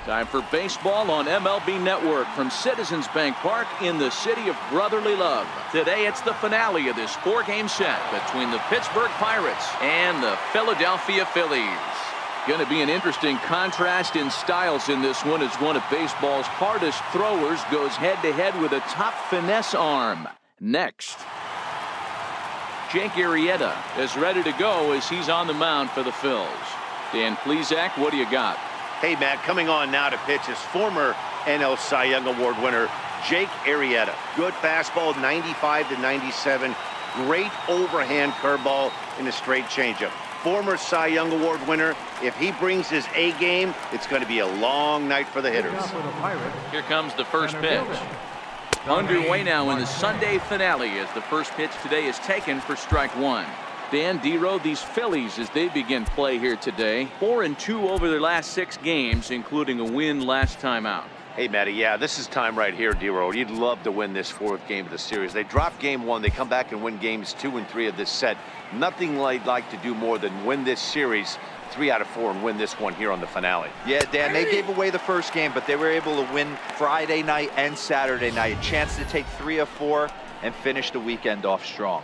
Time for baseball on MLB Network from Citizens Bank Park in the city of brotherly love. Today it's the finale of this 4-game set between the Pittsburgh Pirates and the Philadelphia Phillies. Going to be an interesting contrast in styles in this one as one of baseball's hardest throwers goes head-to-head with a top finesse arm. Next, Jake Arrieta is ready to go as he's on the mound for the Phils. Dan Plesac, what do you got? Hey, Matt, coming on now to pitch is former NL Cy Young Award winner Jake Arrieta. Good fastball, 95 to 97. Great overhand curveball and a straight changeup. Former Cy Young Award winner. If he brings his A game, it's going to be a long night for the hitters. Here comes the first pitch. Underway now in the Sunday finale as the first pitch today is taken for strike one. Dan D-Row, these Phillies, as they begin play here today, 4-2 over their last 6 games, including a win last time out. Hey, Matty, yeah, this is time right here, D-Row. You'd love to win this 4th game of the series. They dropped game 1. They come back and win games 2 and 3 of this set. Nothing they'd like to do more than win this series 3 out of 4 and win this one here on the finale. Yeah, Dan, they gave away the first game, but they were able to win Friday night and Saturday night. A chance to take 3 of 4 and finish the weekend off strong.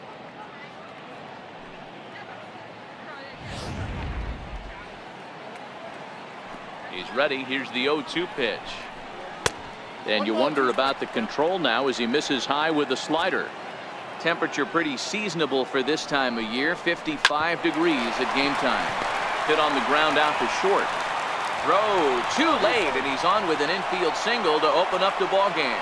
He's ready. Here's the 0-2 pitch. And you wonder about the control now as he misses high with the slider. Temperature pretty seasonable for this time of year. 55 degrees at game time. Hit on the ground out to short. Throw too late, and he's on with an infield single to open up the ball game.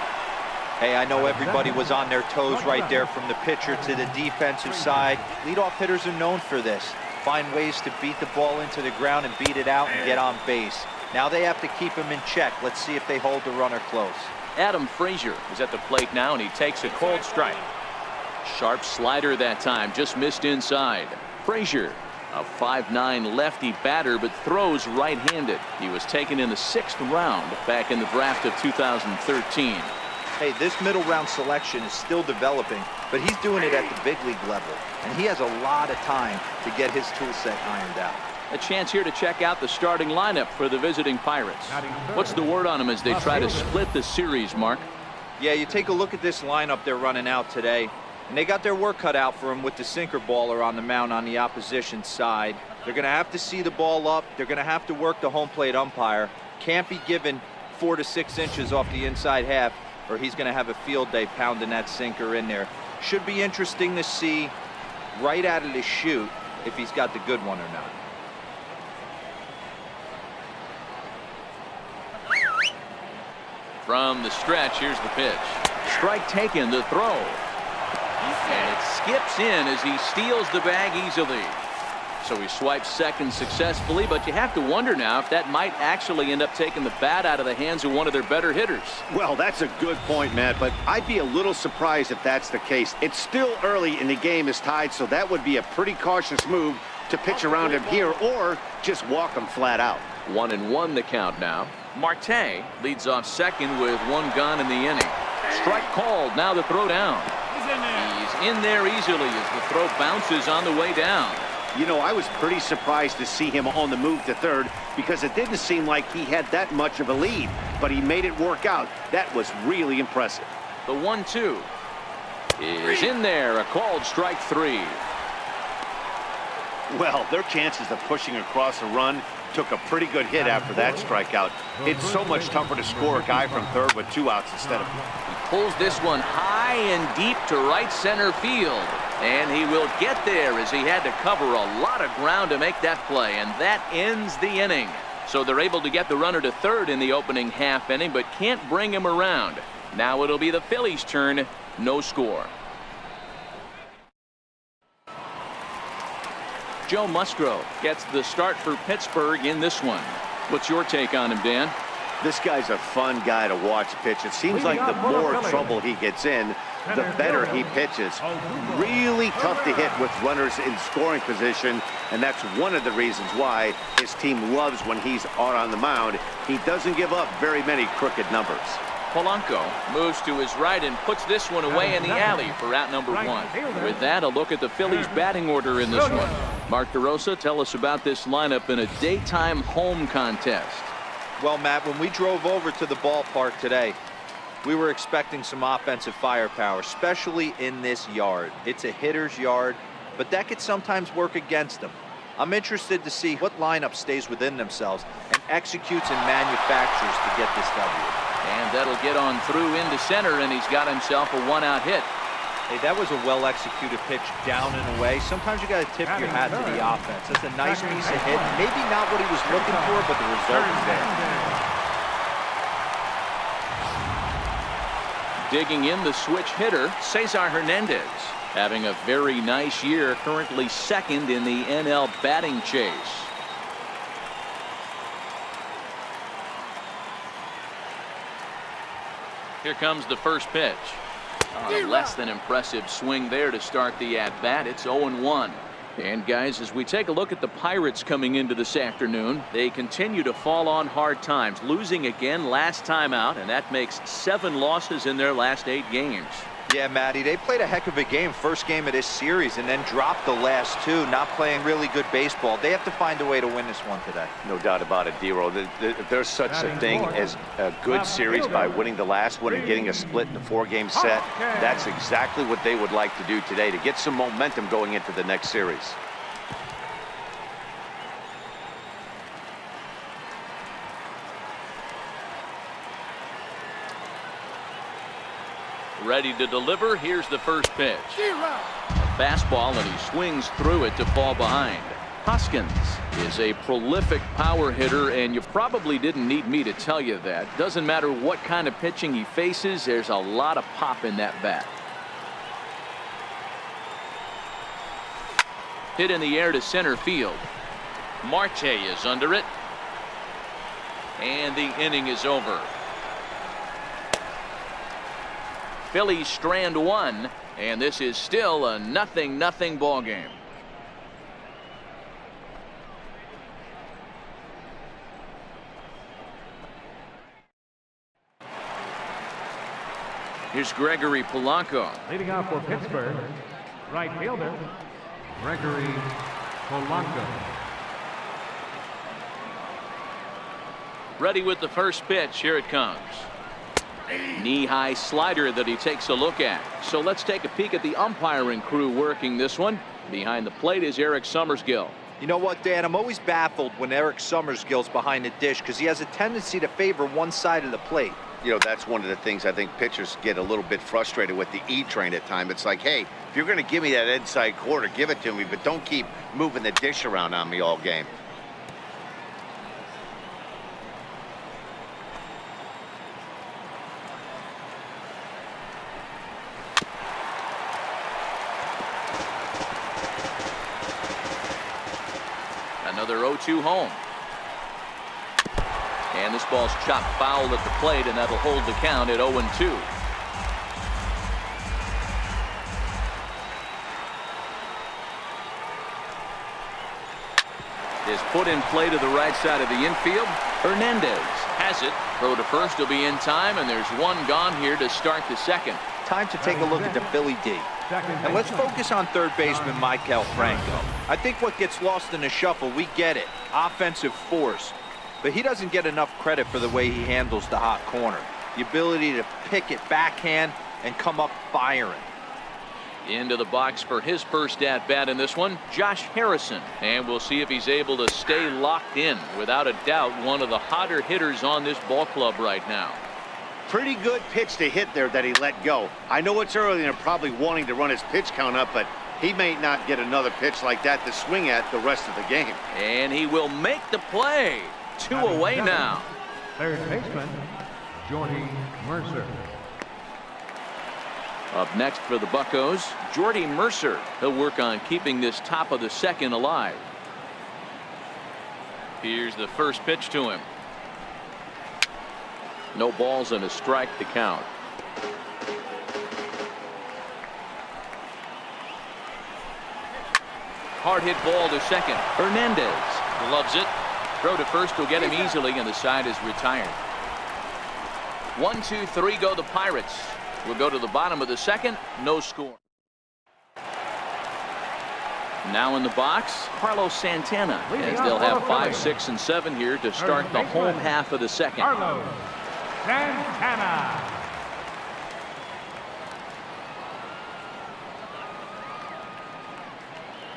Hey, I know everybody was on their toes right there from the pitcher to the defensive side. Leadoff hitters are known for this. Find ways to beat the ball into the ground and beat it out and get on base. Now they have to keep him in check. Let's see if they hold the runner close. Adam Frazier is at the plate now, and he takes a cold strike. Sharp slider that time, just missed inside. Frazier, a 5'9" lefty batter, but throws right-handed. He was taken in the 6th round back in the draft of 2013. Hey, this middle round selection is still developing, but he's doing it at the big league level, and he has a lot of time to get his tool set ironed out. A chance here to check out the starting lineup for the visiting Pirates. What's the word on them as they try to split the series, Mark? Yeah, you take a look at this lineup they're running out today, and they got their work cut out for them with the sinker baller on the mound on the opposition side. They're going to have to see the ball up. They're going to have to work the home plate umpire. Can't be given 4 to 6 inches off the inside half, or he's going to have a field day pounding that sinker in there. Should be interesting to see right out of the chute if he's got the good one or not. From the stretch, here's the pitch. Strike taken, the throw. And it skips in as he steals the bag easily. So he swipes second successfully, but you have to wonder now if that might actually end up taking the bat out of the hands of one of their better hitters. Well, that's a good point, Matt, but I'd be a little surprised if that's the case. It's still early and the game is tied, so that would be a pretty cautious move to pitch around him here or just walk him flat out. 1-1 the count now. Marte leads off second with 1 gone in the inning. Strike called. Now the throw down. He's in there easily as the throw bounces on the way down. You know, I was pretty surprised to see him on the move to third because it didn't seem like he had that much of a lead, but he made it work out. That was really impressive. The 1-2 is in there. A called strike 3. Well, their chances of pushing across a run took a pretty good hit after that strikeout. It's so much tougher to score a guy from third with 2 outs instead of... He pulls this one high and deep to right center field. And he will get there as he had to cover a lot of ground to make that play. And that ends the inning. So they're able to get the runner to third in the opening half inning, but can't bring him around. Now it'll be the Phillies' turn. No score. Joe Musgrove gets the start for Pittsburgh in this one. What's your take on him, Dan? This guy's a fun guy to watch pitch. It seems like the more trouble he gets in, the better he pitches. Really tough to hit with runners in scoring position, and that's one of the reasons why his team loves when he's out on the mound. He doesn't give up very many crooked numbers. Polanco moves to his right and puts this one away in the alley for out number 1. With that, a look at the Phillies' batting order in this one. Mark DeRosa, tell us about this lineup in a daytime home contest. Well, Matt, when we drove over to the ballpark today, we were expecting some offensive firepower, especially in this yard. It's a hitter's yard, but that could sometimes work against them. I'm interested to see what lineup stays within themselves and executes and manufactures to get this W. And that'll get on through into center, and he's got himself a one-out hit. Hey, that was a well-executed pitch down and away. Sometimes you got to tip your hat to the offense. That's a nice piece of hit. Maybe not what he was looking for, but the result is there. Digging in the switch hitter, Cesar Hernandez, having a very nice year, currently second in the NL batting chase. Here comes the first pitch. Less than impressive swing there to start the at-bat. It's 0-1. And guys, as we take a look at the Pirates coming into this afternoon, they continue to fall on hard times, losing again last time out, and that makes 7 losses in their last 8 games. Yeah, Matty, they played a heck of a game, first game of this series, and then dropped the last 2, not playing really good baseball. They have to find a way to win this one today. No doubt about it, D-Roll. There's such a thing as a good series by winning the last one and getting a split in a 4-game set. That's exactly what they would like to do today to get some momentum going into the next series. Ready to deliver. Here's the first pitch. A fastball, and he swings through it to fall behind. Hoskins is a prolific power hitter, and you probably didn't need me to tell you that. Doesn't matter what kind of pitching he faces, there's a lot of pop in that bat. Hit in the air to center field. Marte is under it, and the inning is over. Phillies strand 1, and this is still a 0-0 ball game. Here's Gregory Polanco. Leading off for Pittsburgh, right fielder, Gregory Polanco. Ready with the first pitch. Here it comes. Knee-high slider that he takes a look at. So let's take a peek at the umpiring crew working this one. Behind the plate is Eric Summersgill. You know what, Dan? I'm always baffled when Eric Summersgill's behind the dish because he has a tendency to favor one side of the plate. You know, that's one of the things I think pitchers get a little bit frustrated with the E-train at times. It's like, hey, if you're going to give me that inside quarter, give it to me, but don't keep moving the dish around on me all game. Another 0-2 home. And this ball's chopped foul at the plate, and that'll hold the count at 0-2. Is put in play to the right side of the infield. Hernandez has it. Throw to first will be in time, and there's one gone here to start the second. Time to take a look at the Philly D. And let's focus on third baseman Michael Franco. I think what gets lost in the shuffle, we get it. Offensive force. But he doesn't get enough credit for the way he handles the hot corner. The ability to pick it backhand and come up firing. Into the box for his first at-bat in this one, Josh Harrison. And we'll see if he's able to stay locked in. Without a doubt, one of the hotter hitters on this ball club right now. Pretty good pitch to hit there that he let go. I know it's early and they're probably wanting to run his pitch count up, but he may not get another pitch like that to swing at the rest of the game. And he will make the play. 2 away now. Third baseman, Jordy Mercer. Up next for the Buccos, Jordy Mercer. He'll work on keeping this top of the second alive. Here's the first pitch to him. No balls and a strike to count. Hard hit ball to second. Hernandez loves it. Throw to first will get him easily, and the side is retired. 1, 2, 3 go the Pirates. We'll go to the bottom of the second. No score. Now in the box, Carlos Santana, as they'll have 5, 6, and 7 here to start the home half of the second. Carlos Santana.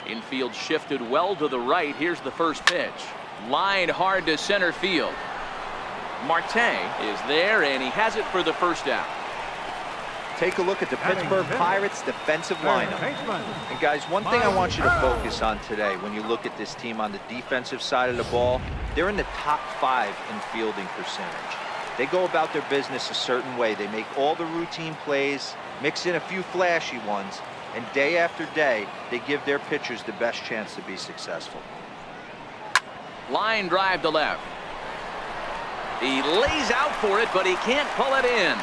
Infield shifted well to the right. Here's the first pitch. Line hard to center field. Marte is there, and he has it for the first out. Take a look at the Pittsburgh Pirates defensive lineup. And guys, one thing I want you to focus on today when you look at this team on the defensive side of the ball, they're in the top 5 in fielding percentage. They go about their business a certain way. They make all the routine plays, mix in a few flashy ones, and day after day, they give their pitchers the best chance to be successful. Line drive to left. He lays out for it, but he can't pull it in.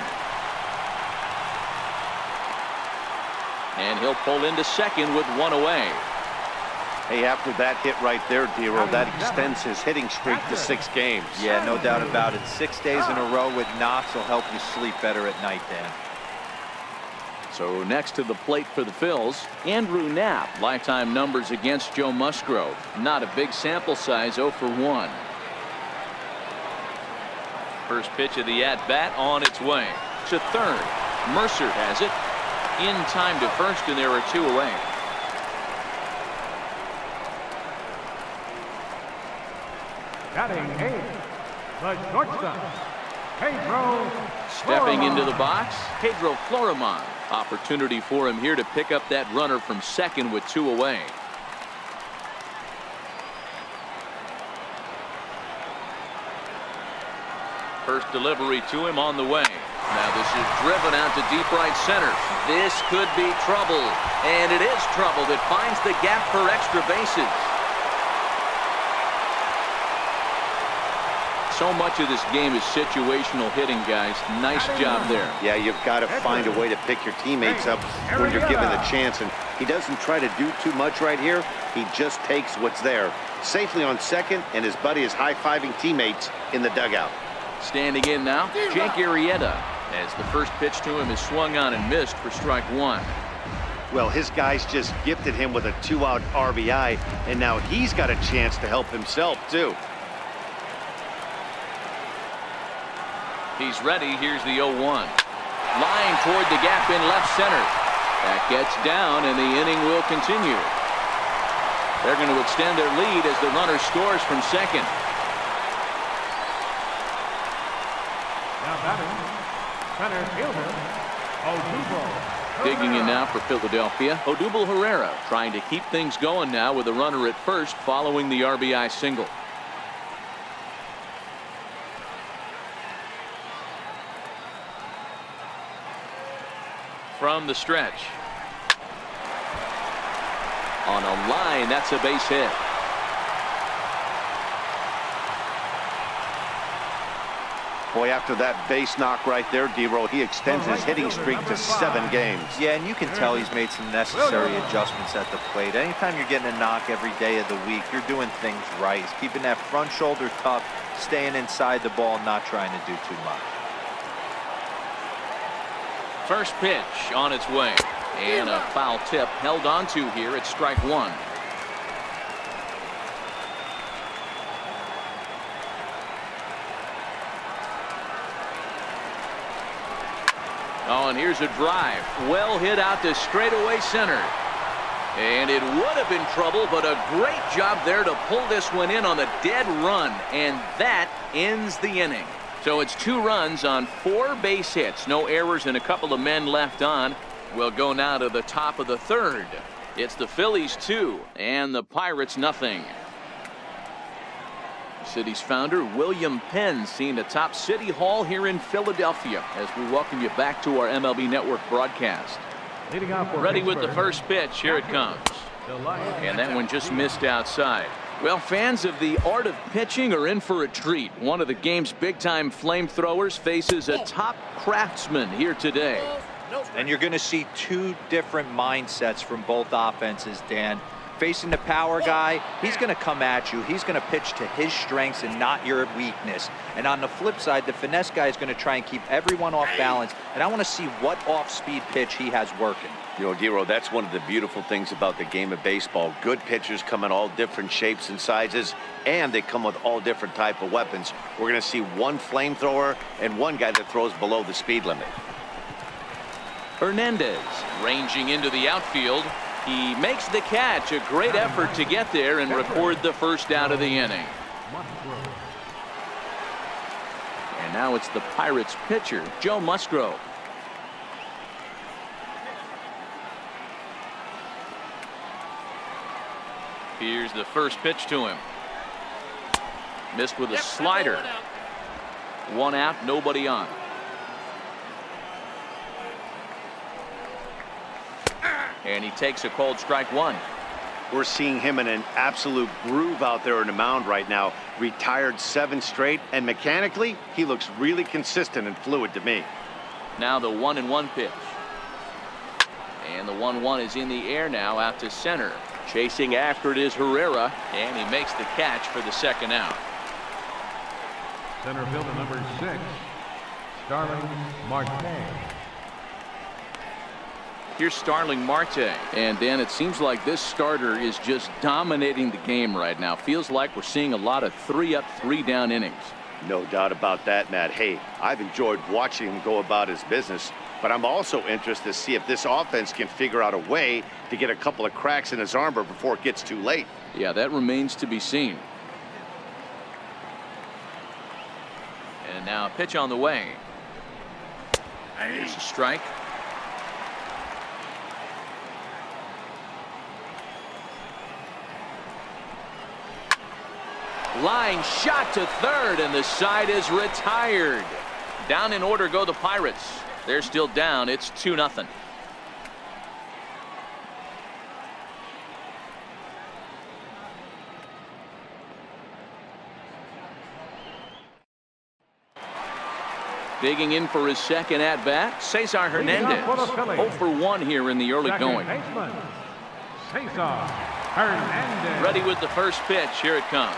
And he'll pull into second with 1 away. Hey, after that hit right there, Dero, that extends his hitting streak to 6 games. Yeah, no doubt about it. 6 days in a row with knocks will help you sleep better at night, Dan. So next to the plate for the Phils, Andrew Knapp. Lifetime numbers against Joe Musgrove. Not a big sample size, 0 for 1. First pitch of the at-bat on its way to third. Mercer has it. In time to first, and there are 2 away. Batting 8, the shortstop, Pedro. Stepping into the box, Pedro Florimon. Opportunity for him here to pick up that runner from second with 2 away. First delivery to him on the way. Now this is driven out to deep right center. This could be trouble, and it is trouble that finds the gap for extra bases. So much of this game is situational hitting, guys. Nice job there. Yeah, you've got to find a way to pick your teammates up when you're given the chance, and he doesn't try to do too much right here. He just takes what's there. Safely on second, and his buddy is high-fiving teammates in the dugout. Standing in now, Jake Arrieta, as the first pitch to him is swung on and missed for strike 1. Well, his guys just gifted him with a 2-out RBI, and now he's got a chance to help himself, too. He's ready. Here's the 0-1. Line toward the gap in left center. That gets down, and the inning will continue. They're going to extend their lead as the runner scores from second. Now batting, center fielder, Odubel. Digging in now for Philadelphia, Odubel Herrera trying to keep things going now with a runner at first following the RBI single. From the stretch. On a line, that's a base hit. Boy, after that base knock right there, Dero, he extends his hitting streak to 7 games. Yeah, and you can tell he's made some necessary adjustments at the plate. Anytime you're getting a knock every day of the week, you're doing things right. He's keeping that front shoulder tucked, staying inside the ball, not trying to do too much. First pitch on its way, and a foul tip held on to here at strike 1. Oh, and here's a drive. Well hit out to straightaway center. And it would have been trouble, but a great job there to pull this one in on the dead run. And that ends the inning. So it's 2 runs on 4 base hits. No errors and a couple of men left on. We'll go now to the top of the third. It's the Phillies 2 and the Pirates nothing. City's founder William Penn seen atop City Hall here in Philadelphia as we welcome you back to our MLB Network broadcast. Leading off for Ready with the Pittsburgh, first pitch. Here it comes. And that one just missed outside. Well, fans of the art of pitching are in for a treat. One of the game's big-time flamethrowers faces a top craftsman here today. And you're going to see 2 different mindsets from both offenses, Dan. Facing the power guy, he's going to come at you. He's going to pitch to his strengths and not your weakness. And on the flip side, the finesse guy is going to try and keep everyone off balance. And I want to see what off-speed pitch he has working. You know, Dero, that's one of the beautiful things about the game of baseball. Good pitchers come in all different shapes and sizes, and they come with all different type of weapons. We're going to see one flamethrower and one guy that throws below the speed limit. Hernandez ranging into the outfield. He makes the catch. A great effort to get there and record the first out of the inning. And now it's the Pirates pitcher, Joe Musgrove. Here's the first pitch to him. Missed with a slider. 1 out, nobody on. And he takes a called strike 1. We're seeing him in an absolute groove out there in the mound right now. Retired 7 straight, and mechanically, he looks really consistent and fluid to me. Now the 1-1 pitch. And the 1-1 is in the air now out to center. Chasing after it is Herrera, and he makes the catch for the second out. Center fielder number 6, Starling Marte. Here's Starling Marte. And Dan, it seems like this starter is just dominating the game right now. Feels like we're seeing a lot of 3-up, 3-down innings. No doubt about that, Matt. Hey, I've enjoyed watching him go about his business, but I'm also interested to see if this offense can figure out a way to get a couple of cracks in his armor before it gets too late. Yeah, that remains to be seen. And now a pitch on the way. Here's a strike. Line shot to third, and the side is retired. Down in order go the Pirates. They're still down. It's 2-0. Digging in for his second at-bat, Saison Hernandez. 0 for 1 here in the early going. Saison Hernandez. Ready with the first pitch. Here it comes.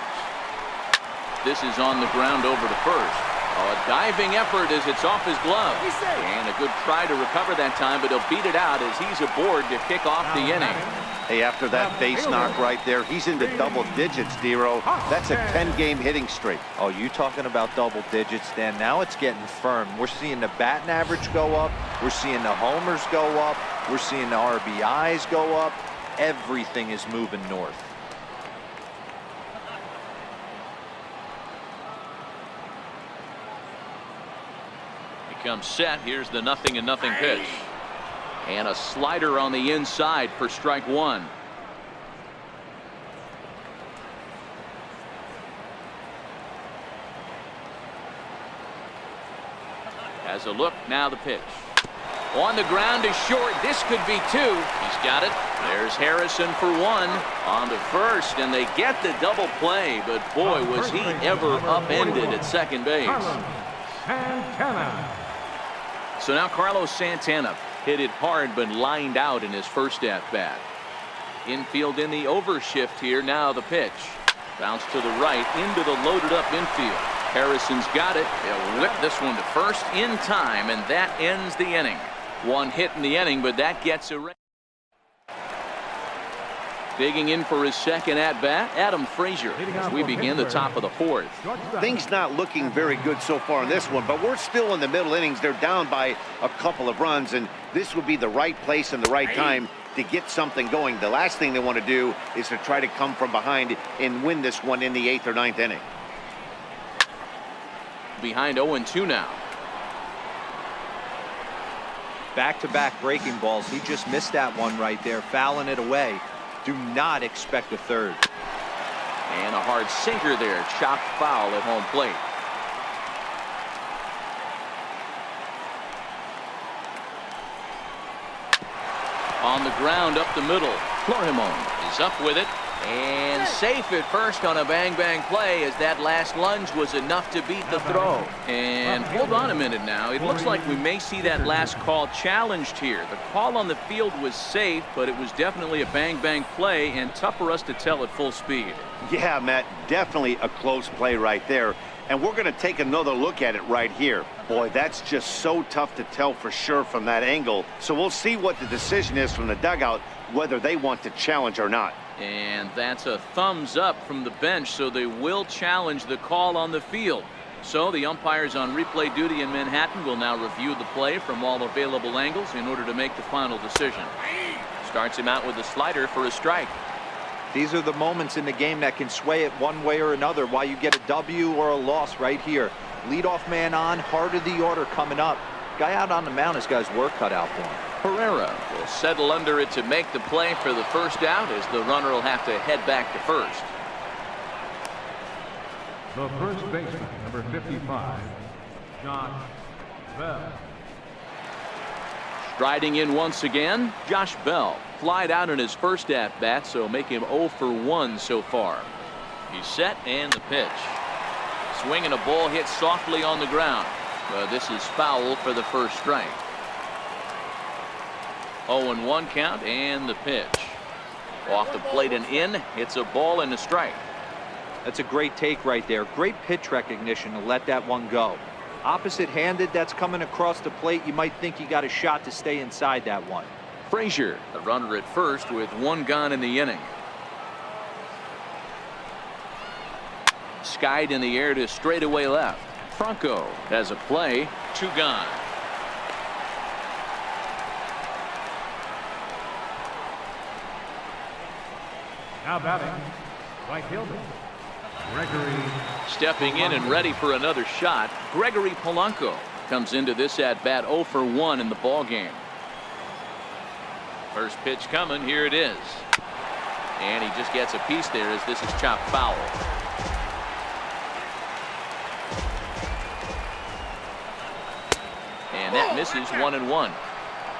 This is on the ground over to first. A diving effort as it's off his glove. And a good try to recover that time, but he'll beat it out as he's aboard to kick off the inning. Hey, after that base knock right there, he's into double digits, Dero. That's a 10-game hitting streak. Oh, you talking about double digits, Dan? Now it's getting firm. We're seeing the batting average go up. We're seeing the homers go up. We're seeing the RBIs go up. Everything is moving north. Comes set. Here's the 0-0 pitch. And a slider on the inside for strike 1. Has a look. Now the pitch. On the ground is short. This could be 2. He's got it. There's Harrison for 1. On to first, and they get the double play. But boy, was he ever upended at second base. Santana. So now Carlos Santana hit it hard but lined out in his first at-bat. Infield in the overshift here. Now the pitch. Bounce to the right into the loaded up infield. Harrison's got it. He'll whip this one to first in time, and that ends the inning. 1 hit in the inning, but that gets a... Digging in for his second at-bat, Adam Frazier, as we begin the top of the 4th. Things not looking very good so far in this one, but we're still in the middle innings. They're down by a couple of runs, and this would be the right place and the right time to get something going. The last thing they want to do is to try to come from behind and win this one in the 8th or 9th inning. Behind 0-2 now. Back-to-back breaking balls. He just missed that one right there, fouling it away. Do not expect a third. And a hard sinker there, chopped foul at home plate. On the ground up the middle, Florimon is up with it and safe at first on a bang-bang play, as that last lunge was enough to beat the throw. And hold on a minute now. It looks like we may see that last call challenged here. The call on the field was safe, but it was definitely a bang-bang play and tough for us to tell at full speed. Yeah, Matt, definitely a close play right there. And we're going to take another look at it right here. Boy, that's just so tough to tell for sure from that angle. So we'll see what the decision is from the dugout, whether they want to challenge or not. And that's a thumbs up from the bench, so they will challenge the call on the field. So the umpires on replay duty in Manhattan will now review the play from all available angles in order to make the final decision. Starts him out with a slider for a strike. These are the moments in the game that can sway it one way or another, why you get a W or a loss right here. Leadoff man on, heart of the order coming up. Guy out on the mound has got his work cut out for him. Herrera will settle under it to make the play for the first out, as the runner will have to head back to first. The first baseman, number 55, Josh Bell. Striding in once again, Josh Bell. Flied out in his first at-bat, so make him 0 for 1 so far. He's set, and the pitch. Swing and a ball hit softly on the ground. But this is foul for the first strike. 0-1 count, and the pitch. Off the plate and in. It's a ball and a strike. That's a great take right there. Great pitch recognition to let that one go. Opposite-handed, that's coming across the plate. You might think you got a shot to stay inside that one. Frazier, the runner at first with 1 gone in the inning. Skied in the air to straightaway left. Franco has a play. 2 gone. Now batting, right fielder, Gregory. Stepping in and ready for another shot, Gregory Polanco comes into this at-bat 0 for 1 in the ball game. First pitch coming. Here it is. And he just gets a piece there as this is chopped foul. And that misses 1-1.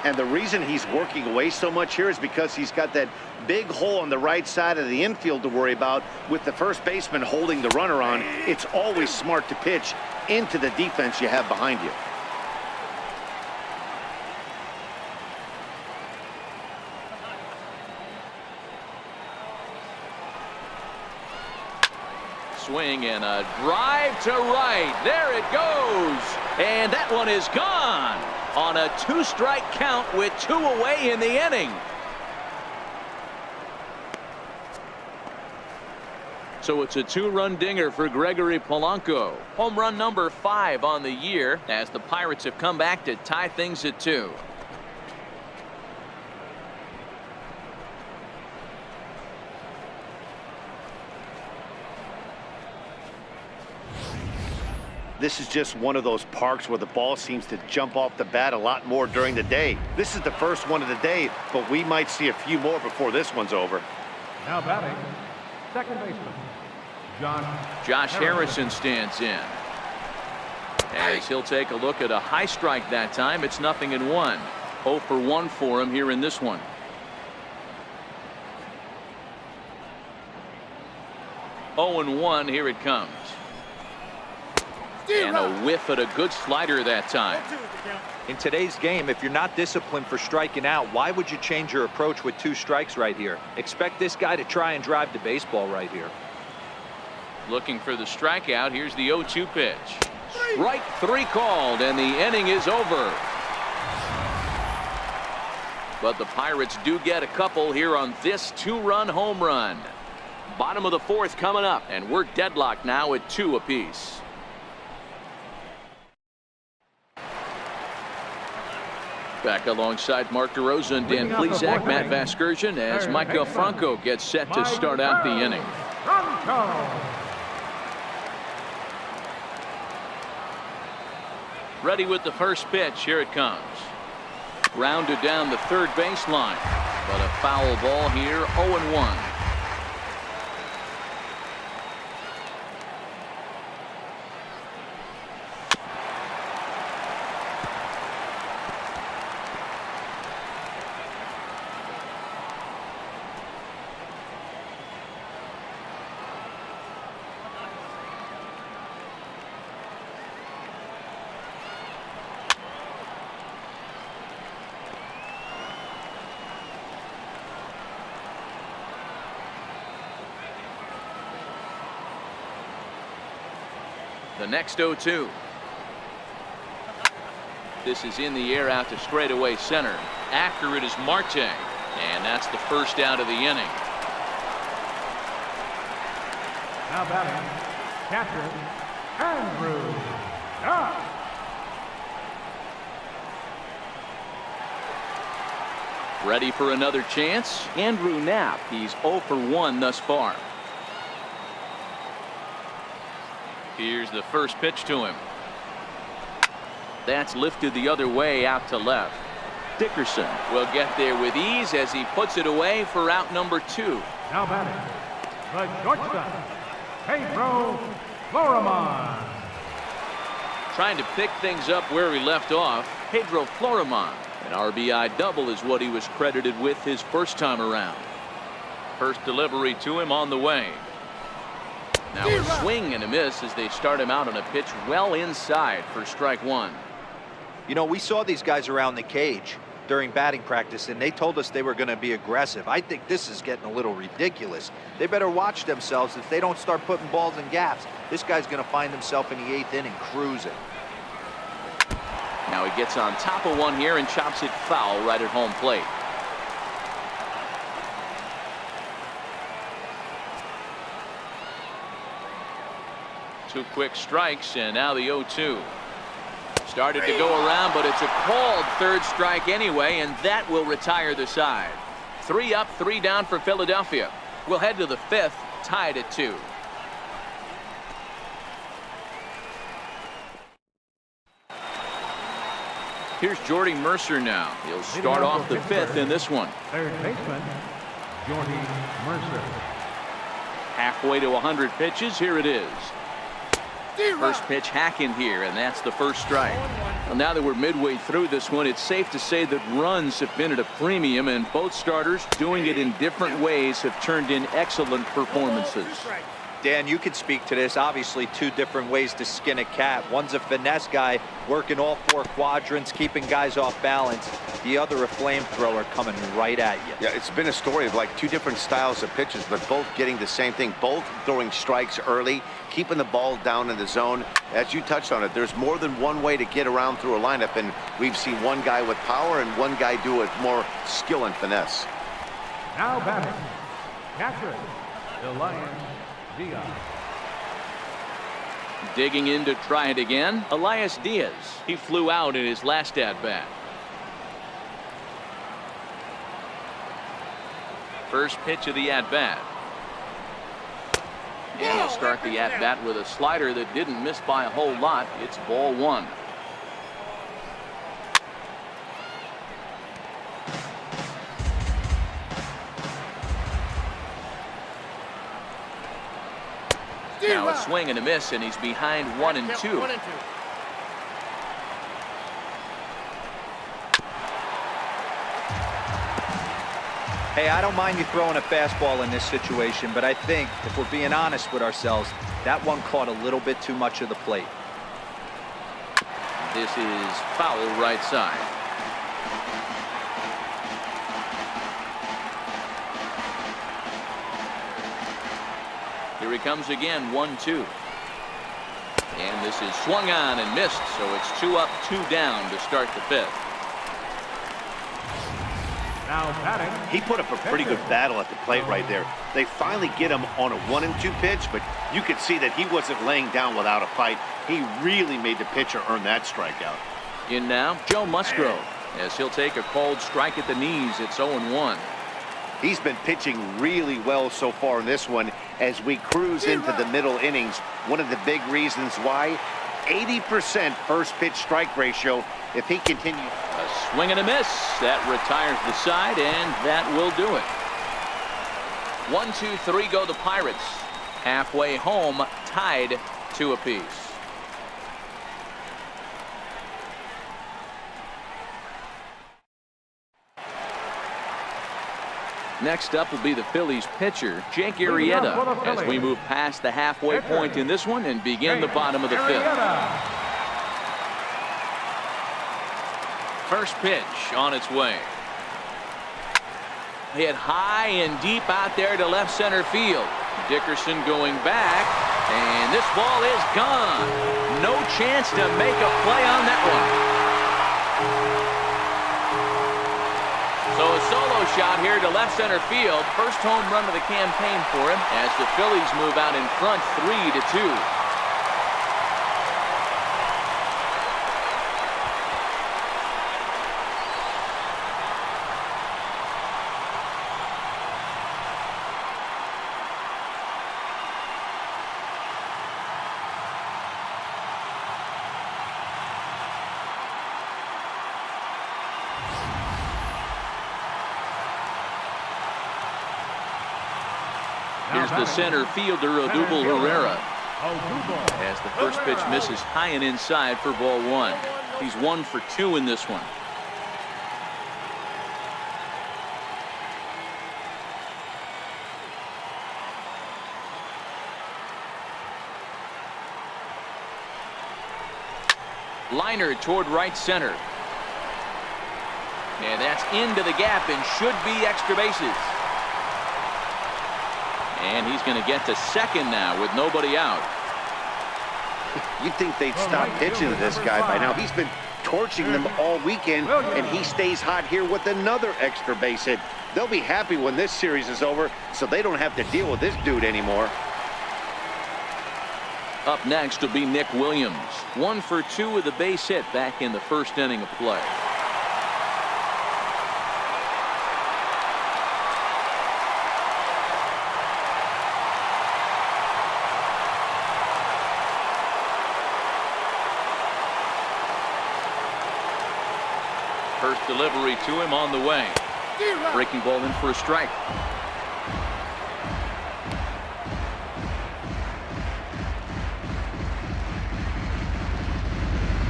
And the reason he's working away so much here is because he's got that big hole on the right side of the infield to worry about. With the first baseman holding the runner on, it's always smart to pitch into the defense you have behind you. Swing and a drive to right. There it goes. And that one is gone on a 2-strike count with 2 away in the inning. So it's a 2-run dinger for Gregory Polanco. Home run number 5 on the year, as the Pirates have come back to tie things at 2. This is just one of those parks where the ball seems to jump off the bat a lot more during the day. This is the first one of the day, but we might see a few more before this one's over. Now batting, second baseman, Josh Harrison stands in. As he'll take a look at a high strike that time. It's 0-1. 0 for 1 for him here in this one. Oh and 1. Here it comes. And a whiff at a good slider that time. In today's game, if you're not disciplined for striking out, why would you change your approach with 2 strikes right here? Expect this guy to try and drive the baseball right here. Looking for the strikeout. Here's the 0-2 pitch. Strike 3 called, and the inning is over. But the Pirates do get a couple here on this 2-run home run. Bottom of the 4th coming up, and we're deadlocked now at 2 apiece. Back alongside Mark DeRosa and Dan Plesac, Matt Vasgersian, as Michael Franco gets set to start out the inning. Ready with the first pitch. Here it comes. Grounded down the third baseline, but a foul ball here. 0-1. The next 0-2. This is in the air out to straightaway center. After it is Marte, and that's the first out of the inning. Now batting, catcher, Andrew Knapp. Ready for another chance? Andrew Knapp. He's 0 for 1 thus far. Here's the first pitch to him. That's lifted the other way out to left. Dickerson will get there with ease as he puts it away for out number 2. Now batting, the shortstop, Pedro Florimon. Trying to pick things up where he left off, Pedro Florimon. An RBI double is what he was credited with his first time around. First delivery to him on the way. Now a swing and a miss as they start him out on a pitch well inside for strike 1. You know, we saw these guys around the cage during batting practice, and they told us they were going to be aggressive. I think this is getting a little ridiculous. They better watch themselves if they don't start putting balls in gaps. This guy's going to find himself in the 8th inning cruising. Now he gets on top of one here and chops it foul right at home plate. Two quick strikes, and now the 0-2. Started to go around, but it's a called third strike anyway, and that will retire the side. 3 up, 3 down for Philadelphia. We'll head to the 5th, tied at 2. Here's Jordy Mercer now. He'll start off the 5th in this one. Third baseman, Jordy Mercer. Halfway to 100 pitches. Here it is. First pitch hacking here, and that's the first strike. Well, now that we're midway through this one, it's safe to say that runs have been at a premium, and both starters, doing it in different ways, have turned in excellent performances. Dan, you could speak to this. Obviously, 2 different ways to skin a cat. One's a finesse guy working all 4 quadrants, keeping guys off balance. The other, a flamethrower coming right at you. Yeah, it's been a story of like 2 different styles of pitches, but both getting the same thing. Both throwing strikes early, keeping the ball down in the zone. As you touched on it, there's more than one way to get around through a lineup, and we've seen one guy with power and one guy do it more skill and finesse. Now batting, catcher, Elias Diaz. Digging in to try it again, Elias Diaz. He flew out in his last at-bat. First pitch of the at-bat. And he'll start the at-bat with a slider that didn't miss by a whole lot. It's ball 1. Now a swing and a miss, and he's behind 1-2. Hey, I don't mind you throwing a fastball in this situation, but I think, if we're being honest with ourselves, that one caught a little bit too much of the plate. This is foul right side. Here he comes again, 1-2. And this is swung on and missed, so it's 2 up, 2 down to start the 5th. Now batting, He put up a pretty good battle at the plate right there. They finally get him on a 1-2 pitch, but you could see that he wasn't laying down without a fight. He really made the pitcher earn that strikeout. In now, Joe Musgrove, as he'll take a called strike at the knees. It's 0-1. He's been pitching really well so far in this one as we cruise into the middle innings. One of the big reasons why, 80% first pitch strike ratio. If he continues. A swing and a miss. That retires the side, and that will do it. 1, 2, 3 go the Pirates. Halfway home, tied 2 apiece. Next up will be the Phillies pitcher, Jake Arrieta, as we move past the halfway point in this one and begin the bottom of the 5th. First pitch on its way. Hit high and deep out there to left center field. Dickerson going back, and this ball is gone. No chance to make a play on that one. So a solo shot here to left center field. First home run of the campaign for him as the Phillies move out in front 3-2. Here's the center fielder, Odubel Herrera. As the first pitch misses high and inside for ball one. He's 1 for 2 in this one. Liner toward right center. And that's into the gap and should be extra bases. And he's going to get to second now with nobody out. You'd think they'd stop pitching to this guy by now. He's been torching them all weekend, and he stays hot here with another extra base hit. They'll be happy when this series is over, so they don't have to deal with this dude anymore. Up next will be Nick Williams. 1 for 2 with a base hit back in the first inning of play. First delivery to him on the way. Breaking ball in for a strike.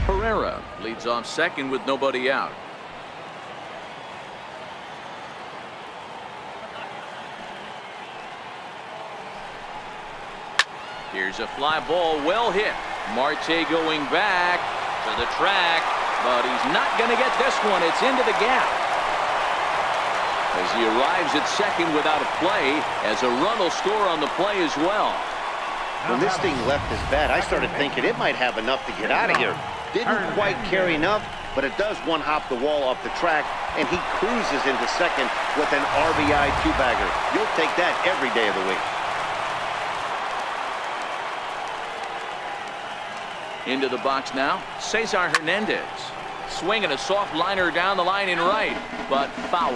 Herrera leads off second with nobody out. Here's a fly ball, well hit. Marte going back to the track. But he's not going to get this one. It's into the gap. As he arrives at second without a play, as a run will score on the play as well. When this thing left his bat, I started thinking it might have enough to get out of here. Didn't quite carry enough, but it does one-hop the wall off the track, and he cruises into second with an RBI two-bagger. You'll take that every day of the week. Into the box now, Cesar Hernandez. Swinging a soft liner down the line in right, but foul.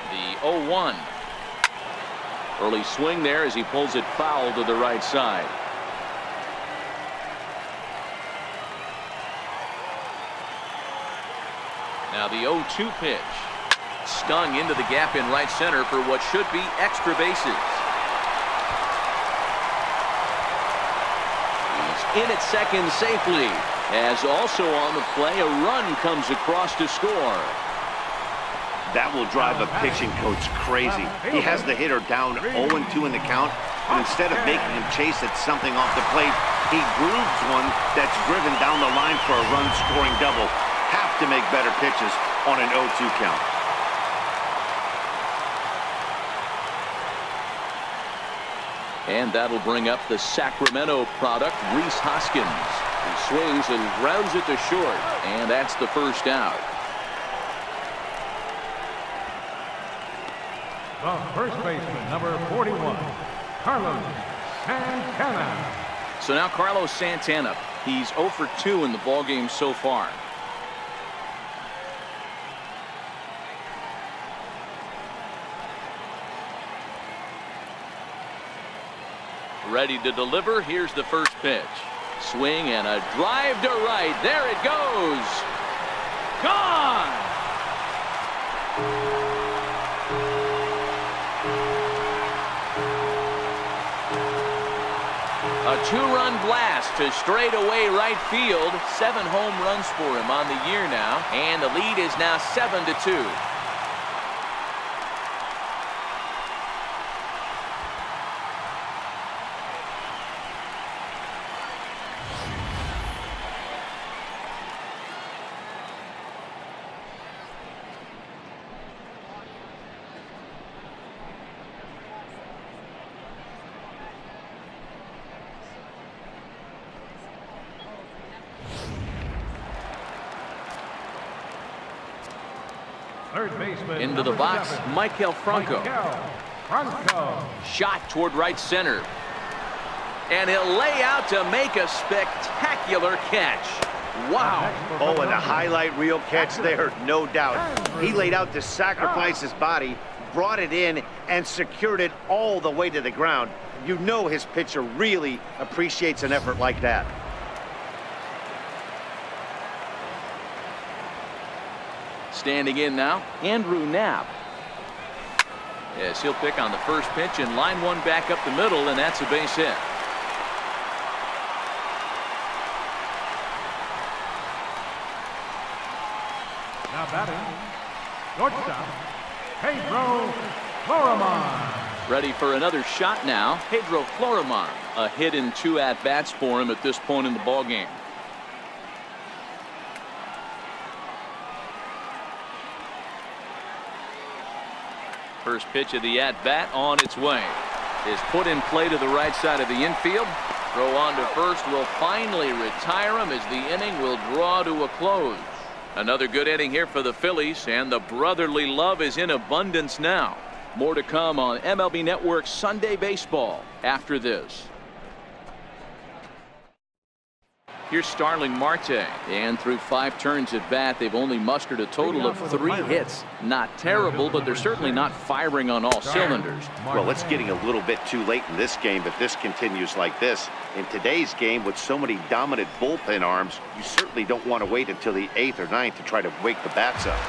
The 0-1. Early swing there as he pulls it foul to the right side. Now the 0-2 pitch. Stung into the gap in right center for what should be extra bases. He's in at second safely. As also on the play, a run comes across to score. That will drive a pitching coach crazy. He has the hitter down 0-2 in the count, and instead of making him chase at something off the plate, he grooves one that's driven down the line for a run-scoring double. Have to make better pitches on an 0-2 count. And that'll bring up the Sacramento product, Rhys Hoskins. He swings and grounds it to short, and that's the first out. The first baseman, number 41, Carlos Santana. So now Carlos Santana. He's 0 for 2 in the ballgame so far. Ready to deliver. Here's the first pitch. Swing and a drive to right. There it goes. Gone. A two-run blast to straightaway right field. 7 home runs for him on the year now. And the lead is now 7-2. Third baseman. Into the box, Michael Franco. Shot toward right center. And he'll lay out to make a spectacular catch. Wow. Oh, and a highlight reel catch there, no doubt. He laid out to sacrifice his body, brought it in, and secured it all the way to the ground. You know his pitcher really appreciates an effort like that. Standing in now, Andrew Knapp. Yes, he'll pick on the first pitch and line one back up the middle, and that's a base hit. Now batting, shortstop, Pedro Florimon. Ready for another shot now, Pedro Florimon. A hit in 2 at-bats for him at this point in the ballgame. First pitch of the at-bat on its way. Is put in play to the right side of the infield. Throw on to first will finally retire him as the inning will draw to a close. Another good inning here for the Phillies, and the brotherly love is in abundance now. More to come on MLB Network Sunday Baseball after this. Here's Starling Marte, and through 5 turns at bat, they've only mustered a total of 3 hits. Not terrible, but they're certainly not firing on all cylinders. Well, it's getting a little bit too late in this game if this continues like this. In today's game, with so many dominant bullpen arms, you certainly don't want to wait until the 8th or 9th to try to wake the bats up.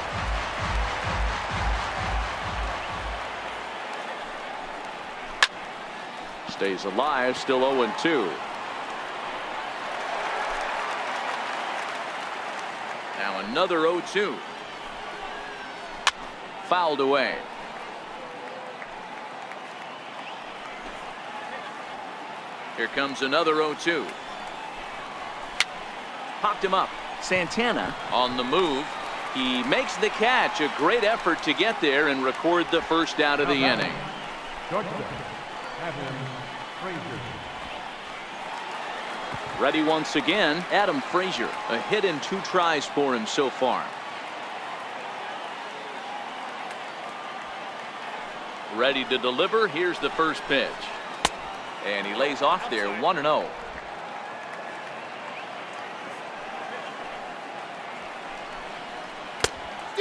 Stays alive, still 0-2. Now another 0-2. Fouled away. Here comes another 0-2. Popped him up. Santana on the move. He makes the catch. A great effort to get there and record the first out of the inning. Ready once again, Adam Frazier. A hit in 2 tries for him so far. Ready to deliver. Here's the first pitch. And he lays off there, 1-0.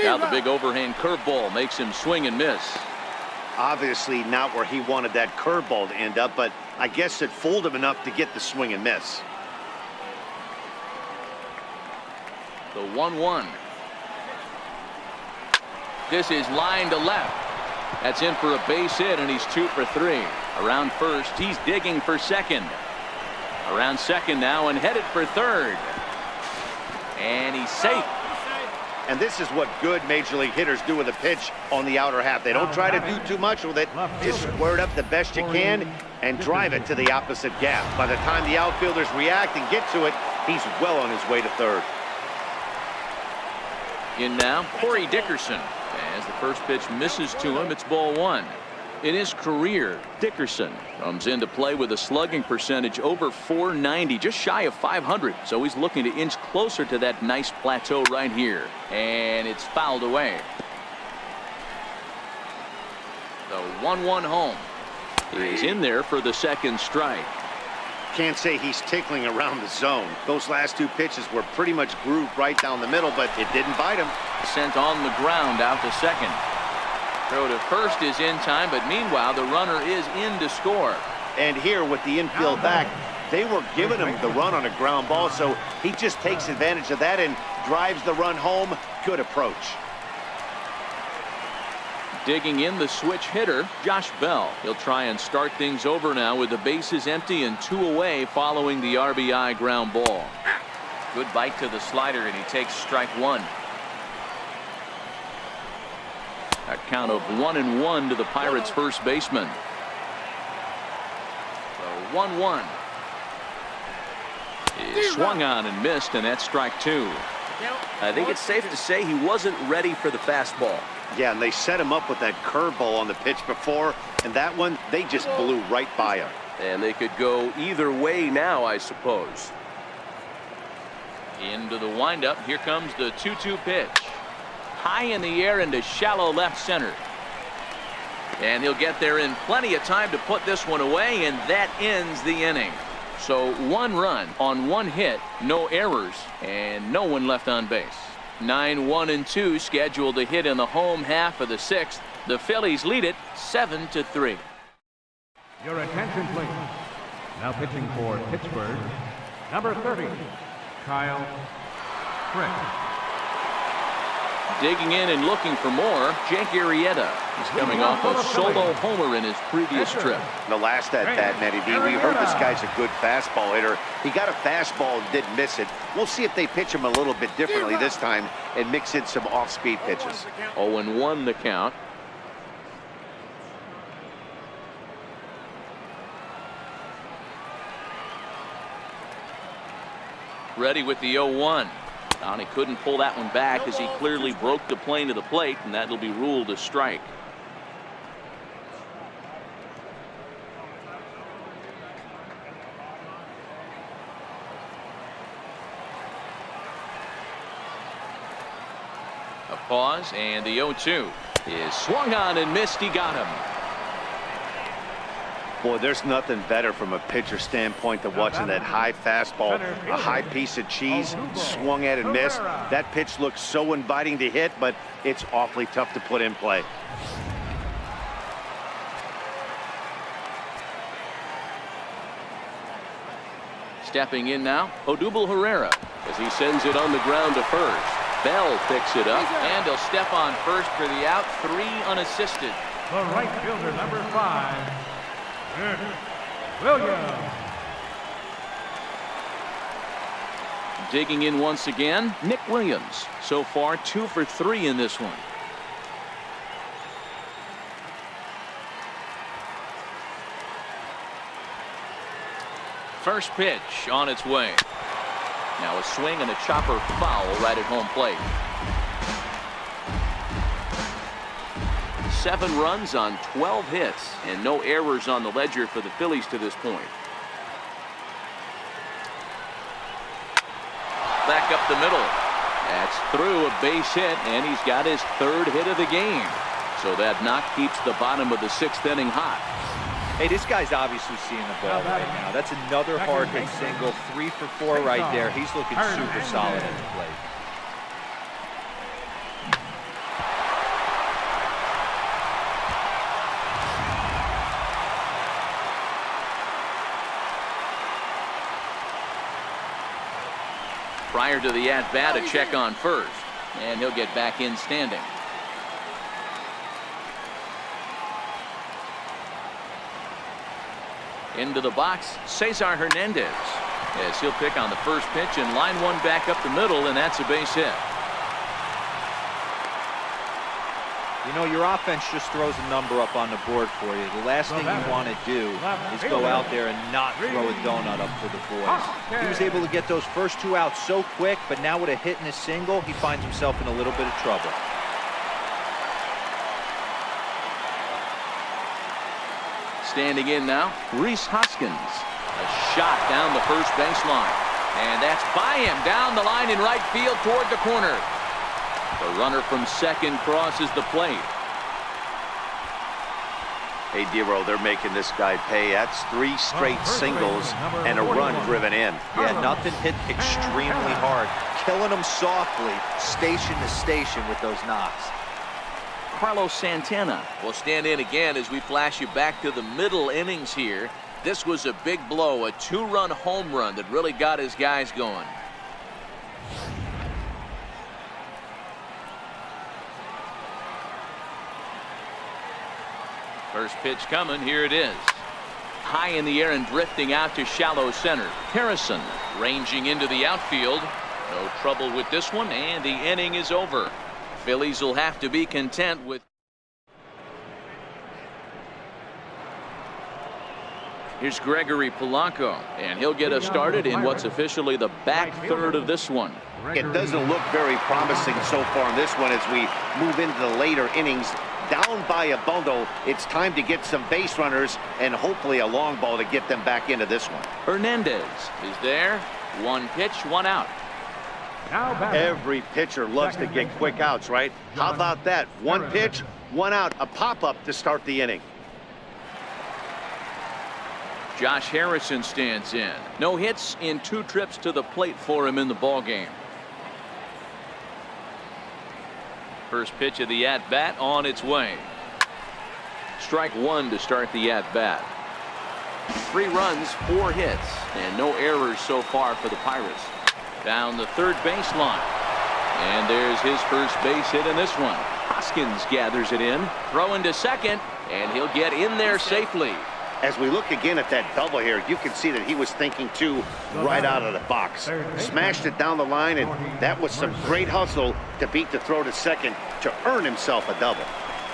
Now the big overhand curveball makes him swing and miss. Obviously not where he wanted that curveball to end up, but I guess it fooled him enough to get the swing and miss. The 1-1. This is line to left. That's in for a base hit, and he's 2 for 3. Around first, he's digging for second. Around second now and headed for third. And he's safe. And this is what good major league hitters do with a pitch on the outer half. They don't try to do too much with it. Just square it up the best you can and drive it to the opposite gap. By the time the outfielders react and get to it, he's well on his way to third. In now, Corey Dickerson. As the first pitch misses to him, it's ball 1. In his career, Dickerson comes into play with a slugging percentage over .490, just shy of .500. So he's looking to inch closer to that nice plateau right here. And it's fouled away. The 1-1 home. He's in there for the second strike. Can't say he's tickling around the zone. Those last 2 pitches were pretty much grooved right down the middle, but it didn't bite him. Sent on the ground out to second. Throw to first is in time, but meanwhile the runner is in to score. And here with the infield back, they were giving him the run on a ground ball, so he just takes advantage of that and drives the run home. Good approach. Digging in the switch hitter, Josh Bell. He'll try and start things over now with the bases empty and 2 away following the RBI ground ball. Good bite to the slider, and he takes strike 1. A count of 1-1 to the Pirates' first baseman. The 1-1 is swung on and missed, and that's strike 2. I think it's safe to say he wasn't ready for the fastball. Yeah, and they set him up with that curveball on the pitch before, and that one, they just blew right by him. And they could go either way now, I suppose. Into the windup. Here comes the 2-2 pitch. high in the air into shallow left center. And he'll get there in plenty of time to put this one away, and that ends the inning. So 1 run on 1 hit, no errors, and no one left on base. 9-1-2 scheduled to hit in the home half of the 6th. The Phillies lead it 7-3. Your attention, please. Now pitching for Pittsburgh, number 30, Kyle Frick. Digging in and looking for more, Jake Arrieta. He's coming off a solo homer in his previous trip. The last at bat, Matty D, we heard this guy's a good fastball hitter. He got a fastball and didn't miss it. We'll see if they pitch him a little bit differently this time and mix in some off-speed pitches. 0-1 the count. Ready with the 0-1. And he couldn't pull that one back as he clearly broke the plane to the plate, and that'll be ruled a strike. A pause, and the 0-2 is swung on and missed. He got him. Boy, there's nothing better from a pitcher standpoint than watching that high fastball, a high piece of cheese, swung at and missed. That pitch looks so inviting to hit, but it's awfully tough to put in play. Stepping in now, Odubel Herrera as he sends it on the ground to first. Bell picks it up, and he'll step on first for the out. 3 unassisted. The right fielder, number 5, Williams. Digging in once again, Nick Williams. So far 2 for 3 in this one. First pitch on its way. Now a swing and a chopper foul right at home plate. 7 runs on 12 hits and no errors on the ledger for the Phillies to this point. Back up the middle. That's through a base hit, and he's got his 3rd hit of the game. So that knock keeps the bottom of the 6th inning hot. Hey, this guy's obviously seeing the ball right now. That's another hard hit single. 3 for 4 right there. He's looking super solid at the plate. Prior to the at-bat, a check on first, and he'll get back in standing. Into the box, Cesar Hernandez, as he'll pick on the first pitch and line one back up the middle, and that's a base hit. You know, your offense just throws a number up on the board for you. The last thing you want to do is go out there and not throw a donut up for the boys. He was able to get those first 2 outs so quick, but now with a hit and a single, he finds himself in a little bit of trouble. Standing in now, Rhys Hoskins. A shot down the first baseline. And that's by him down the line in right field toward the corner. The runner from second crosses the plate. Hey, Dero, they're making this guy pay. That's 3 straight singles and a run driven in. Yeah, nothing hit extremely hard. Killing them softly, station to station with those knocks. Carlos Santana will stand in again as we flash you back to the middle innings here. This was a big blow, a 2-run home run that really got his guys going. First pitch coming, here it is. High in the air and drifting out to shallow center. Harrison ranging into the outfield. No trouble with this one, and the inning is over. Phillies will have to be content with. Here's Gregory Polanco, and he'll get us started in what's officially the back third of this one. It doesn't look very promising so far in this one as we move into the later innings. Down by a bundle, it's time to get some base runners and hopefully a long ball to get them back into this one. Hernandez is there. 1 pitch, 1 out. Now batting. Every pitcher loves to get quick outs, right? How about that? One pitch, one out, a pop-up to start the inning. Josh Harrison stands in. No hits in 2 trips to the plate for him in the ballgame. First pitch of the at-bat on its way. Strike 1 to start the at-bat. 3 runs, 4 hits, and no errors so far for the Pirates. Down the third baseline. And there's his first base hit in this one. Hoskins gathers it in. Throwing to second, and he'll get in there safely. As we look again at that double here, you can see that he was thinking too right out of the box. Smashed it down the line, and that was some great hustle to beat the throw to second to earn himself a double.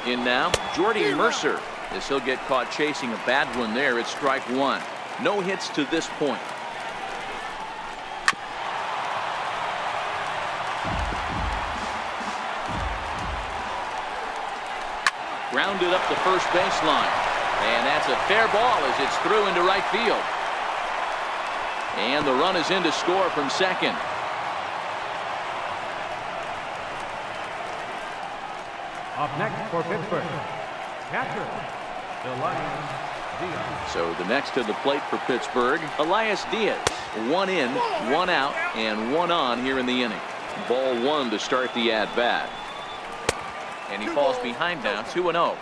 In now, Jordy Mercer, as he'll get caught chasing a bad one there at strike 1. No hits to this point. Grounded up the first baseline. And that's a fair ball as it's through into right field. And the run is in to score from second. Up next for Pittsburgh, catcher, Elias Diaz. So the next to the plate for Pittsburgh, Elias Diaz. 1 in, 1 out, and 1 on here in the inning. Ball 1 to start the at-bat. And he falls behind now, 2-0.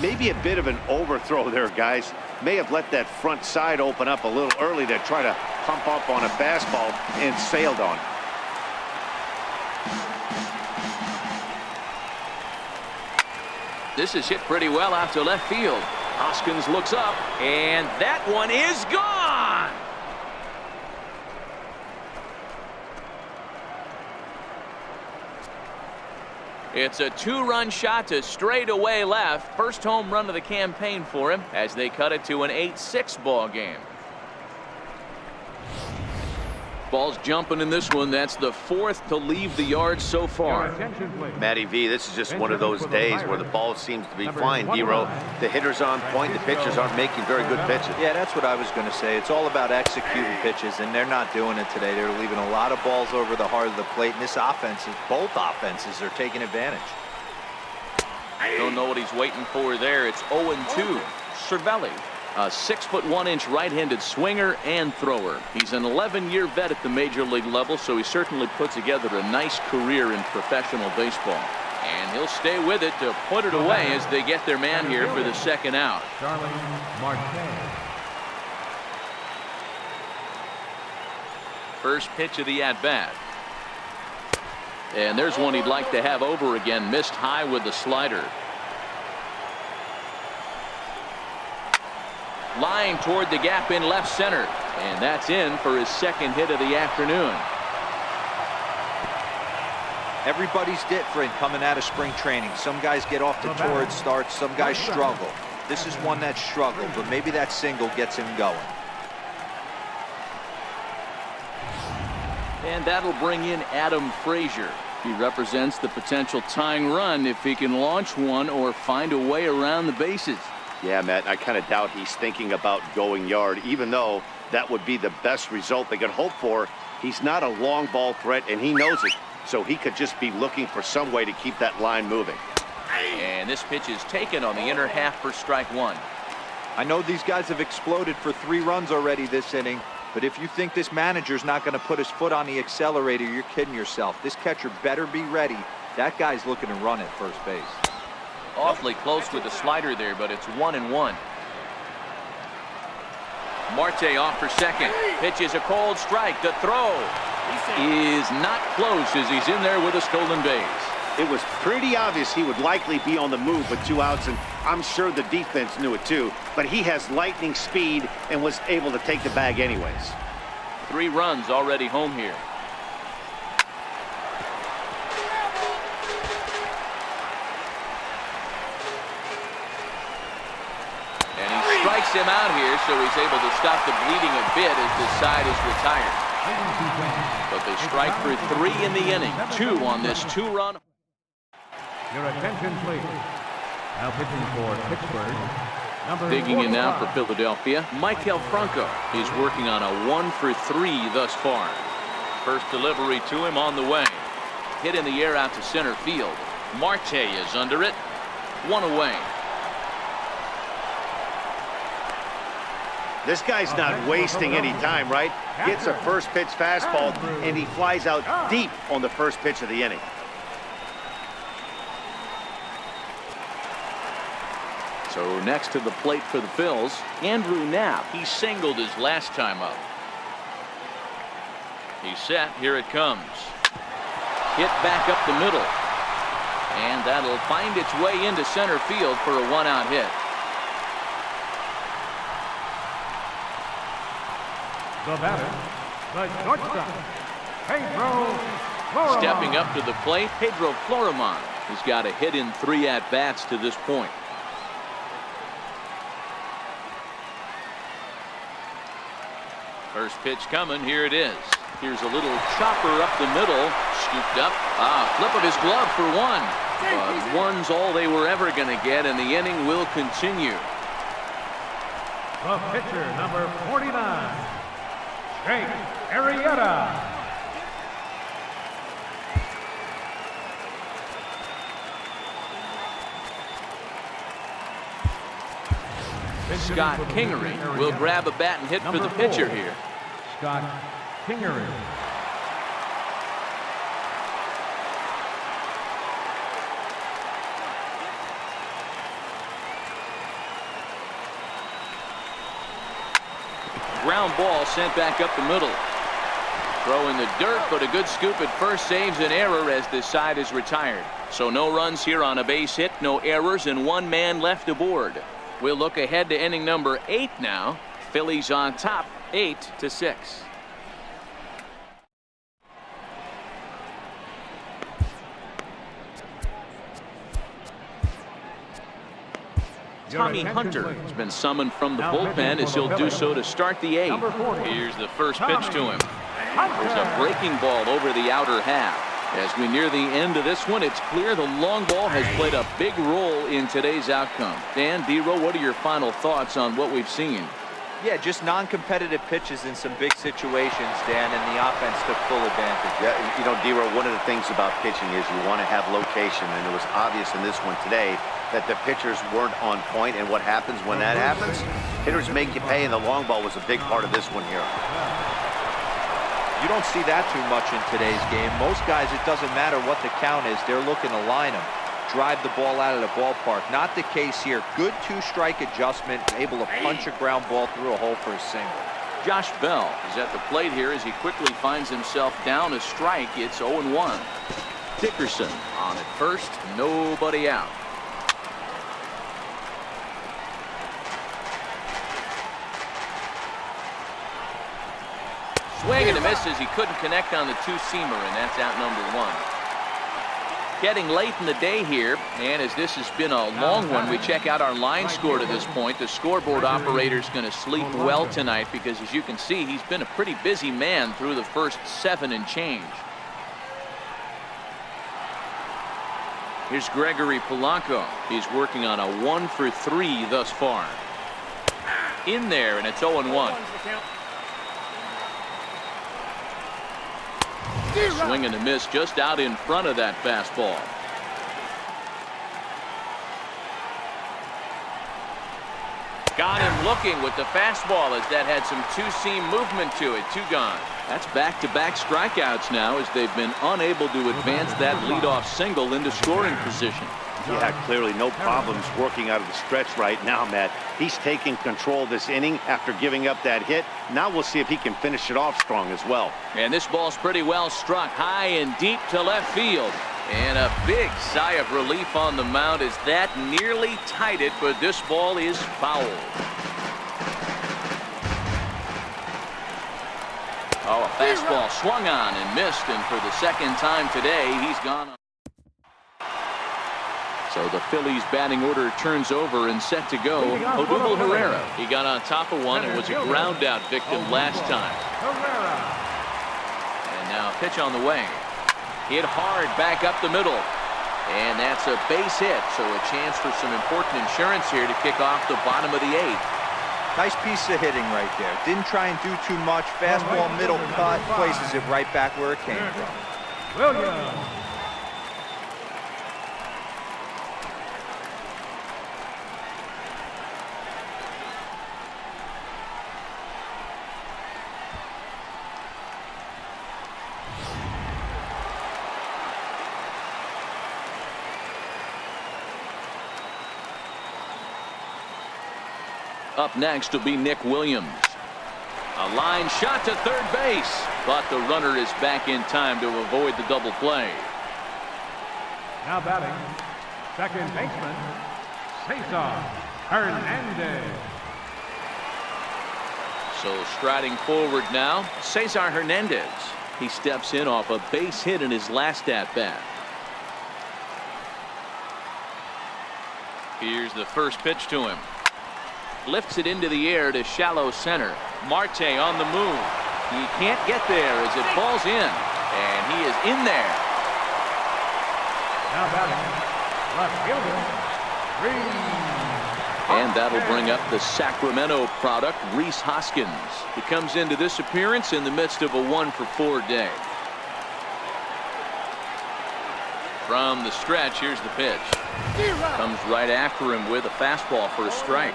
Maybe a bit of an overthrow there, guys. May have let that front side open up a little early to try to pump up on a fastball and sailed on. This is hit pretty well out to left field. Hoskins looks up, and that one is gone. It's a 2-run shot to straightaway left. First home run of the campaign for him as they cut it to an 8-6 ball game. Ball's jumping in this one. That's the 4th to leave the yard so far. Matty V, this is just one of those days where the ball seems to be flying, D-Row. The hitter's on point. The pitchers aren't making very good pitches. Yeah, that's what I was going to say. It's all about executing pitches, and they're not doing it today. They're leaving a lot of balls over the heart of the plate, and this offense, both offenses are taking advantage. Don't know what he's waiting for there. It's 0-2. Cervelli, a 6'1" right-handed swinger and thrower. He's an 11-year vet at the major league level, so he certainly put together a nice career in professional baseball. And he'll stay with it to put it away as they get their man here for the second out. First pitch of the at-bat. And there's one he'd like to have over again. Missed high with the slider. Line toward the gap in left center. And that's in for his second hit of the afternoon. Everybody's different coming out of spring training. Some guys get off to torrid starts. Some guys struggle. This is one that struggled, but maybe that single gets him going. And that'll bring in Adam Frazier. He represents the potential tying run if he can launch one or find a way around the bases. Yeah, Matt, I kind of doubt he's thinking about going yard, even though that would be the best result they could hope for. He's not a long ball threat, and he knows it, so he could just be looking for some way to keep that line moving. And this pitch is taken on the inner half for strike 1. I know these guys have exploded for 3 runs already this inning, but if you think this manager's not going to put his foot on the accelerator, you're kidding yourself. This catcher better be ready. That guy's looking to run at first base. Awfully close with the slider there, but it's 1-1. Marte off for second. Pitch is a cold strike. The throw is not close as he's in there with a stolen base. It was pretty obvious he would likely be on the move with 2 outs, and I'm sure the defense knew it too. But he has lightning speed and was able to take the bag anyways. 3 runs already home here. Strikes him out here, so he's able to stop the bleeding a bit as the side is retired. But they strike for 3 in the inning. 2 on this 2-run. Your attention, please. Now pitching for Pittsburgh. Digging in now for Philadelphia, Maikel Franco is working on a 1 for 3 thus far. First delivery to him on the way. Hit in the air out to center field. Marte is under it. One away. This guy's not wasting any time, right? Gets a first pitch fastball, and he flies out deep on the first pitch of the inning. So next to the plate for the Phils, Andrew Knapp. He singled his last time up. He's set. Here it comes. Hit back up the middle. And that'll find its way into center field for a one-out hit. The batter, the shortstop, Pedro Florimon. Stepping up to the plate, Pedro Florimon has got a hit in 3 at-bats to this point. First pitch coming. Here it is. Here's a little chopper up the middle. Scooped up. Flip of his glove for one. But one's all they were ever going to get, and the inning will continue. The pitcher, number 49, Jake Arrieta. Scott Kingery will grab a bat and hit for the pitcher here. Scott Kingery. Ground ball sent back up the middle. Throw in the dirt, but a good scoop at first saves an error as this side is retired. So no runs here on a base hit, no errors, and 1 man left aboard. We'll look ahead to inning number 8 now. Phillies on top, 8-6. Tommy Hunter has been summoned from the bullpen as he'll do so to start the 8th. Here's the first pitch to him. There's a breaking ball over the outer half. As we near the end of this one, it's clear the long ball has played a big role in today's outcome. Dan, D-Row, what are your final thoughts on what we've seen? Yeah, just non-competitive pitches in some big situations, Dan, and the offense took full advantage. Yeah, you know, D-Row, one of the things about pitching is you want to have location, and it was obvious in this one today that the pitchers weren't on point, and what happens when that happens? Hitters make you pay, and the long ball was a big part of this one here. You don't see that too much in today's game. Most guys, it doesn't matter what the count is, they're looking to line them, drive the ball out of the ballpark. Not the case here. Good 2-strike adjustment, able to punch a ground ball through a hole for a single. Josh Bell is at the plate here as he quickly finds himself down a strike. It's 0-1. Dickerson on at first, nobody out. Swing and a miss as he couldn't connect on the 2-seamer, and that's out number 1. Getting late in the day here, and as this has been a long one, we check out our line score to this point. The scoreboard operator's going to sleep well tonight because, as you can see, he's been a pretty busy man through the first 7 and change. Here's Gregory Polanco. He's working on a 1-for-3 thus far. In there, and it's 0-1. Swing and a miss just out in front of that fastball. Got him looking with the fastball as that had some 2-seam movement to it. 2 gone. That's back-to-back strikeouts now as they've been unable to advance that leadoff single into scoring position. Yeah, clearly no problems working out of the stretch right now, Matt. He's taking control of this inning after giving up that hit. Now we'll see if he can finish it off strong as well. And this ball's pretty well struck high and deep to left field. And a big sigh of relief on the mound as that nearly tied it, but this ball is fouled. Oh, a fastball swung on and missed, and for the second time today, he's gone. So the Phillies batting order turns over and set to go. Odubel Herrera. He got on top of one and was a ground out victim last time. And now a pitch on the way. Hit hard back up the middle. And that's a base hit. So a chance for some important insurance here to kick off the bottom of the 8th. Nice piece of hitting right there. Didn't try and do too much. Fastball, middle cut, places it right back where it came from. Williams. Up next will be Nick Williams. A line shot to third base, but the runner is back in time to avoid the double play. Now batting, second baseman, Saison Hernandez. So striding forward now, Cesar Hernandez. He steps in off a base hit in his last at-bat. Here's the first pitch to him. Lifts it into the air to shallow center. Marte on the move. He can't get there as it falls in, and he is in there. Now batting, left fielder, Reese. And that'll bring up the Sacramento product, Rhys Hoskins. He comes into this appearance in the midst of a 1-for-4 day. From the stretch, here's the pitch. Comes right after him with a fastball for a strike.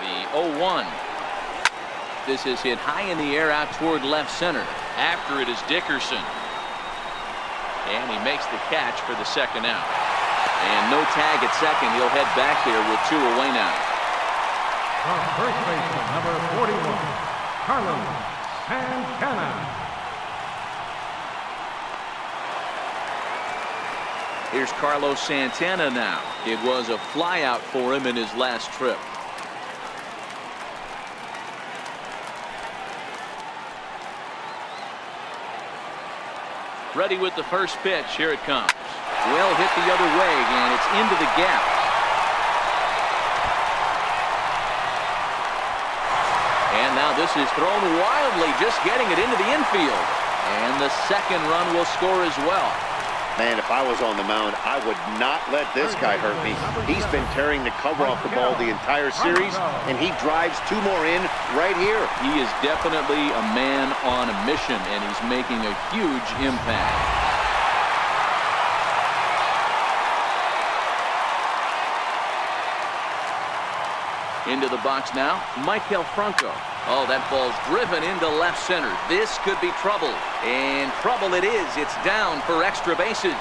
The 0-1. This is hit high in the air out toward left center. After it is Dickerson. And he makes the catch for the second out. And no tag at second. He'll head back here with 2 away now. From first baseman, number 41, Carlos Santana. Here's Carlos Santana now. It was a flyout for him in his last trip. Ready with the first pitch. Here it comes. Well hit the other way, and it's into the gap. And now this is thrown wildly, just getting it into the infield. And the second run will score as well. Man, if I was on the mound, I would not let this guy hurt me. He's been tearing the cover off the ball the entire series, and he drives 2 more in right here. He is definitely a man on a mission, and he's making a huge impact. Into the box now, Maikel Franco. Oh, that ball's driven into left center. This could be trouble. And trouble it is. It's down for extra bases.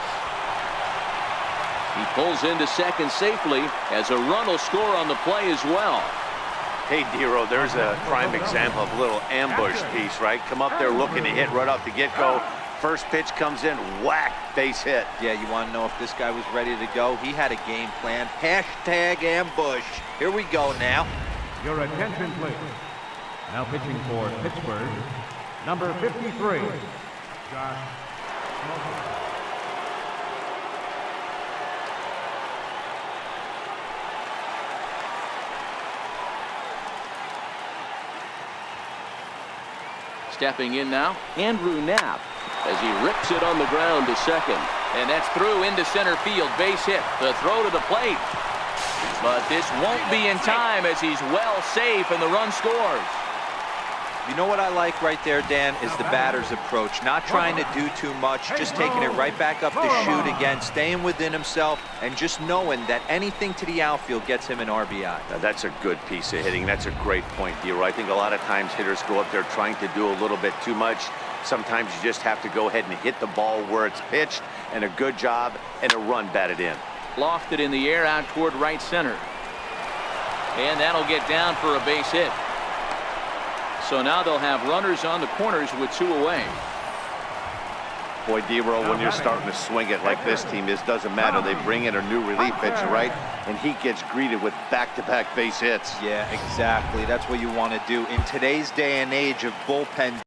He pulls into second safely as a run will score on the play as well. Hey, Dero, there's a prime example of a little ambush piece, right? Come up there looking to hit right off the get-go. First pitch comes in, whack, base hit. Yeah, you want to know if this guy was ready to go? He had a game plan. Hashtag ambush. Here we go now. Your attention, please. Now pitching for Pittsburgh, number 53, Josh. Stepping in now, Andrew Knapp, as he rips it on the ground to second. And that's through into center field. Base hit. The throw to the plate. But this won't be in time as he's well safe and the run scores. You know what I like right there, Dan, is the batter's approach. Not trying to do too much, just taking it right back up to shoot again, staying within himself, and just knowing that anything to the outfield gets him an RBI. Now, that's a good piece of hitting. That's a great point, Dero. I think a lot of times hitters go up there trying to do a little bit too much. Sometimes you just have to go ahead and hit the ball where it's pitched, and a good job and a run batted in. Lofted in the air out toward right center. And that'll get down for a base hit. So now they'll have runners on the corners with 2 away. Boy, Dero, when you're starting to swing it like this team is, doesn't matter. They bring in a new relief pitcher, right? And he gets greeted with back-to-back base hits. Yeah, exactly. That's what you want to do. In today's day and age of bullpen